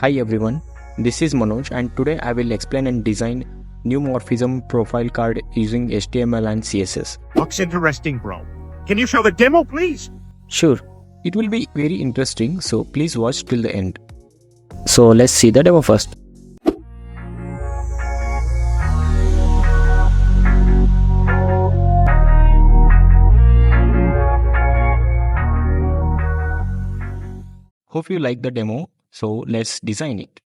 Hi everyone, this is Manoj and today I will explain and design new morphism profile card using HTML and CSS. Looks interesting, bro. Can you show the demo, please? Sure, it will be very interesting, so please watch till the end. So let's see the demo first. Hope you like the demo, so let's design it.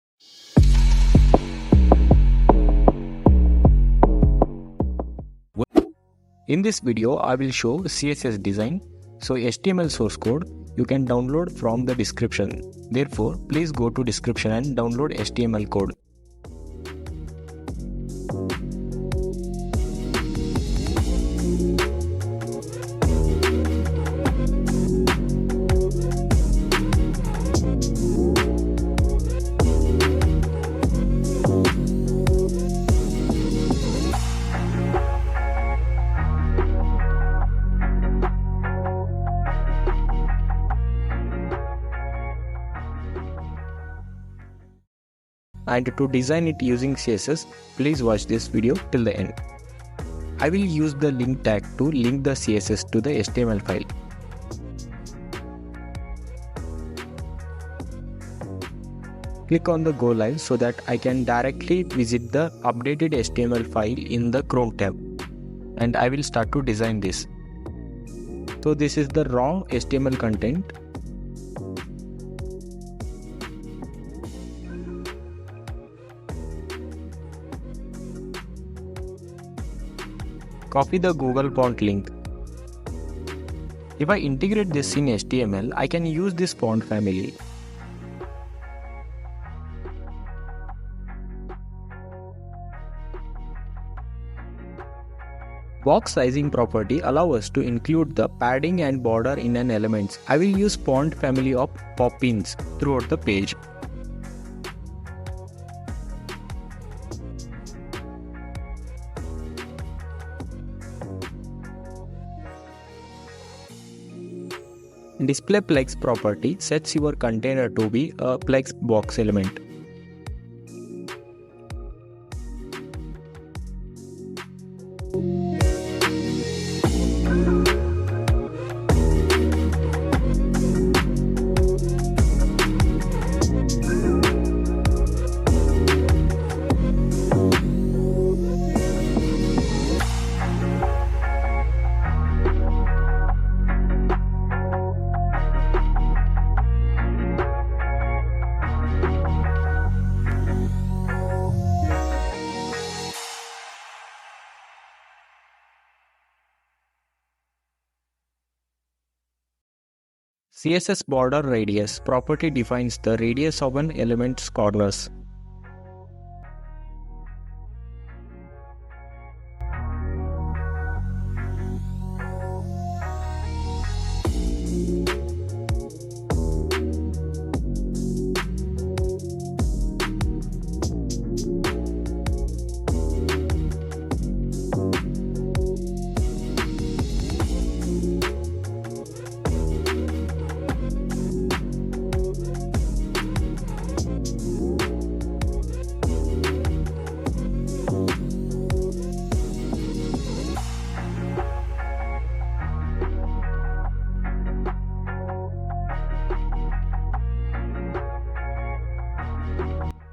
In this video, I will show CSS design. So HTML source code you can download from the description. Therefore, please go to description and download HTML code. And to design it using CSS, please watch this video till the end. I will use the link tag to link the CSS to the HTML file. Click on the Go Live so that I can directly visit the updated HTML file in the Chrome tab. And I will start to design this. So this is the raw HTML content. Copy the Google font link. If I integrate this in HTML, I can use this font family. Box sizing property allows us to include the padding and border in an element. I will use font family of Poppins throughout the page. Display Plex property sets your container to be a Plex box element. CSS border radius property defines the radius of an element's corners.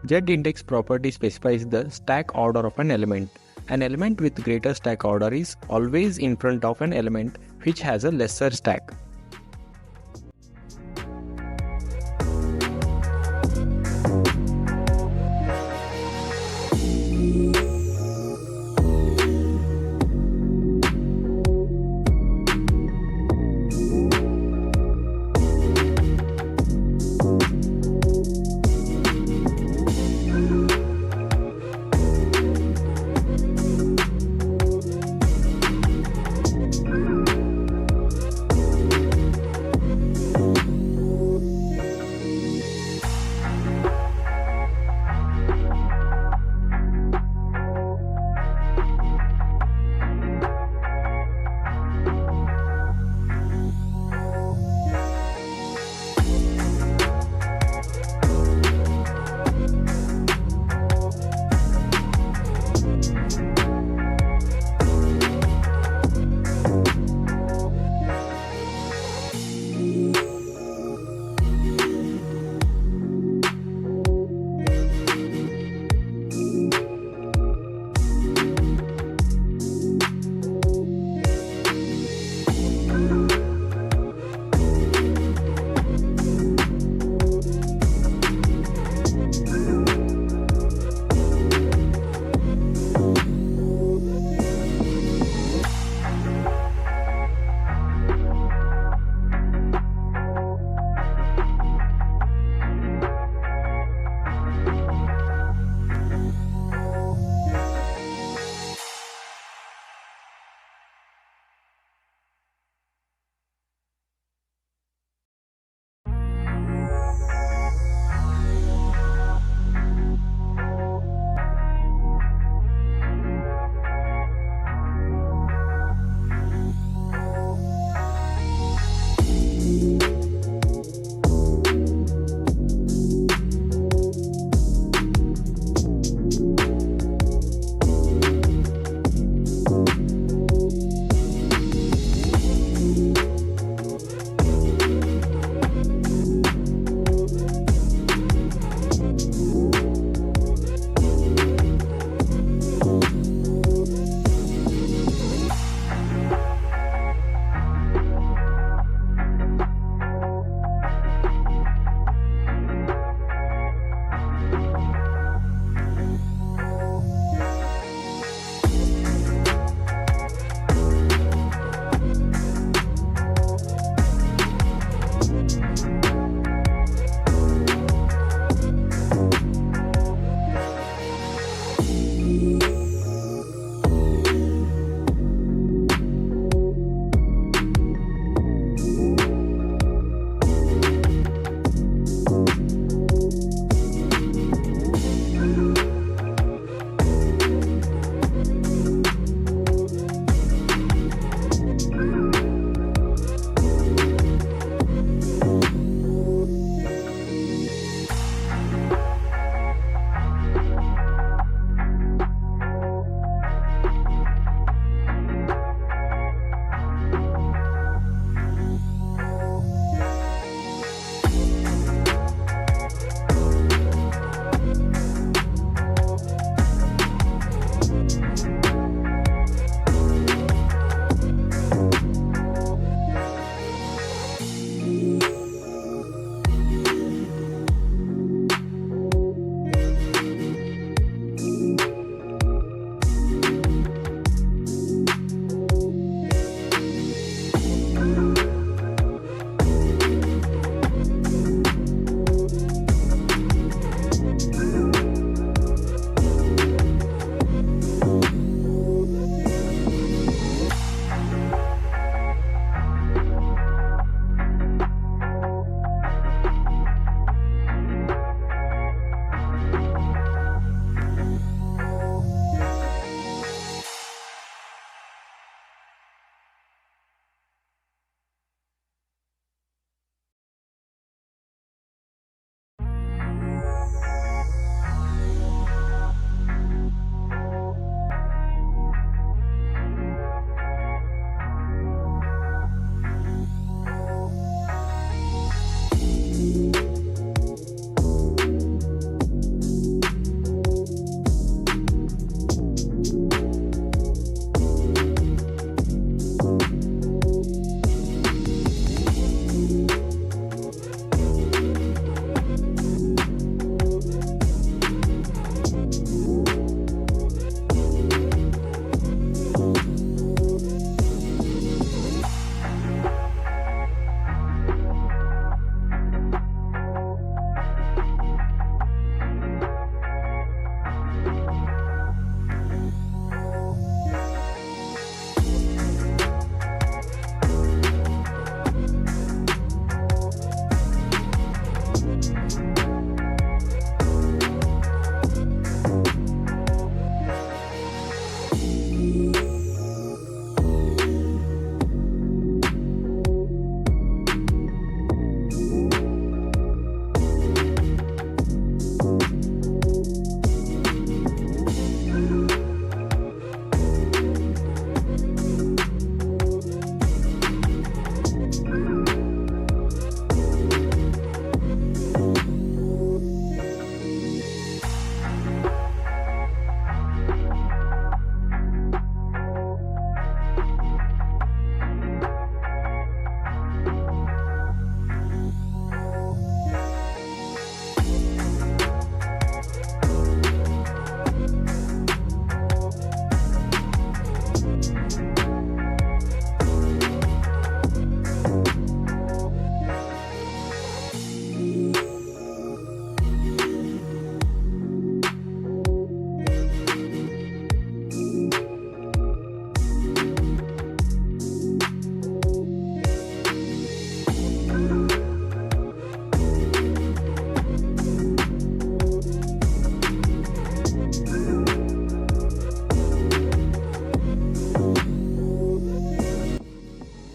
Z-index property specifies the stack order of an element. An element with greater stack order is always in front of an element which has a lesser stack.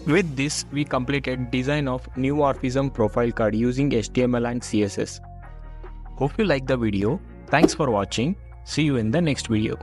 With this, we completed design of new Morphism profile card using HTML and CSS. Hope you like the video. Thanks for watching. See you in the next video.